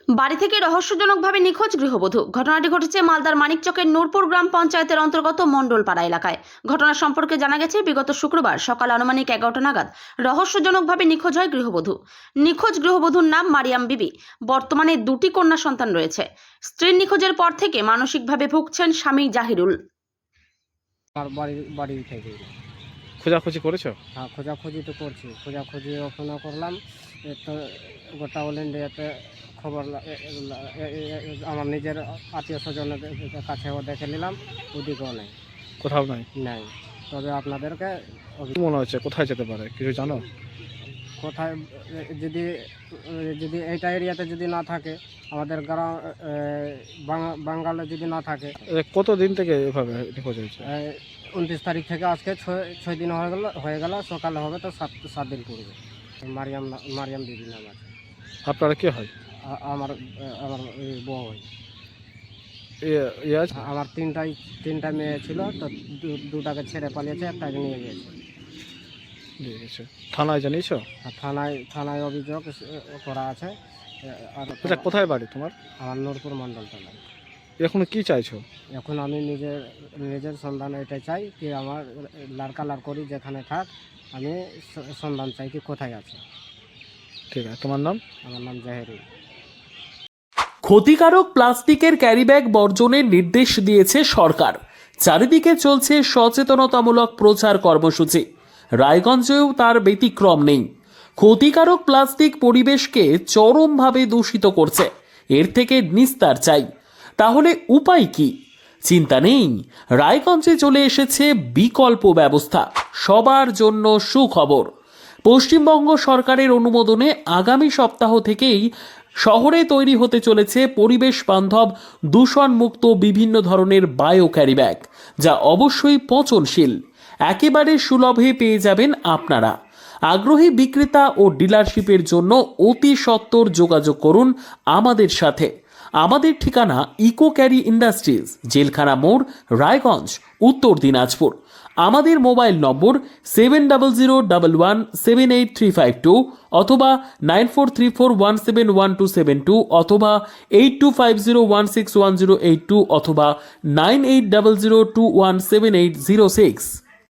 বাড়ি থেকে রহস্যজনকভাবে নিখোঁজ গৃহবধূ। ঘটনাটি ঘটেছে মালদার মানিকচকের নূরপুর গ্রাম পঞ্চায়েতের অন্তর্গত মণ্ডলপাড়া এলাকায়। ঘটনা সম্পর্কে জানা গেছে, বিগত শুক্রবার সকাল আনুমানিক 11টা নাগাদ রহস্যজনকভাবে নিখোঁজ হয় গৃহবধূ। নিখোঁজ গৃহবধূর নাম মারিয়াম বিবি। বর্তমানে 2টি কন্যা সন্তান রয়েছে। স্ত্রীর নিখোঁজের পর থেকে মানসিকভাবে ভুগছেন স্বামী জাহিরুল। আর বাড়ি থেকে খোঁজাখুঁজি করেছো? হ্যাঁ, খোঁজাখুঁজি তো করছি, খোঁজাখুঁজি ওখানে করলাম। তো গোটা অল ইন্ডিয়াতে খবর আমার নিজের আত্মীয় স্বজনের কাছেও দেখে নিলাম, ওদিকেও নেই, কোথাও নাই। নেই। তবে আপনাদেরকে কি মনে হচ্ছে কোথায় যেতে পারে, কিছু জানো? কোথায় যদি যদি এইটা এরিয়াতে যদি না থাকে, আমাদের গ্রাম বাঙ্গালে যদি না থাকে, কতদিন থেকে এভাবে নিখোঁজ হয়েছে? 29 তারিখ থেকে আজকে 6 দিন হয়ে গেল। সকালে হবে তো 7 দিন পূর্বে। মারিয়াম বিবি নাম আছে। আপনারা কি হয়? আমার আমার বউ হয়। আমার তিনটা মেয়ে ছিল, তো দুটাকে ছেড়ে পালিয়েছে, একটাকে নিয়ে গিয়েছে। ঠিক আছে, থানায় জানিয়েছো? আর থানায় অভিযোগ করা আছে। আর আচ্ছা, কোথায় বাড়ি তোমার? আমার নূরপুর মণ্ডলটা। এখন কি চাইছো? এখন আমি নিজের সন্ধান এটাই চাই কি আমার লাড়কা করি যেখানে থাক, আমি সন্ধান চাই কি কোথায় আছে। ঠিক আছে, তোমার নাম? আমার নাম জাহিরুল। ক্ষতিকারক প্লাস্টিকের ক্যারিব্যাগ বর্জনের নির্দেশ দিয়েছে সরকার। চারিদিকে চলছে সচেতনতামূলক প্রচার কর্মসূচি। রায়গঞ্জেও তার ব্যতিক্রম নেই। ক্ষতিকারক প্লাস্টিক পরিবেশকে চরমভাবে দূষিত করছে। এর থেকে নিস্তার চাই। তাহলে উপায় কি? চিন্তা নেই, রায়গঞ্জে চলে এসেছে বিকল্প ব্যবস্থা। সবার জন্য সুখবর। পশ্চিমবঙ্গ সরকারের অনুমোদনে আগামী সপ্তাহ থেকেই শহরে তৈরি হতে চলেছে পরিবেশ বান্ধব দূষণমুক্ত বিভিন্ন ধরনের বায়ো ক্যারিব্যাগ, যা অবশ্যই পচনশীল। একেবারে সুলভে পেয়ে যাবেন আপনারা। আগ্রহী বিক্রেতা ও ডিলারশিপের জন্য অতি সত্বর যোগাযোগ করুন আমাদের সাথে। আমাদের ঠিকানা ইকো ক্যারি ইন্ডাস্ট্রিজ, জেলখানা মোড়, রায়গঞ্জ, উত্তর দিনাজপুর। আমাদের মোবাইল নম্বর 7001178352 অথবা 9434171272 অথবা 8250161082 অথবা 9800217806।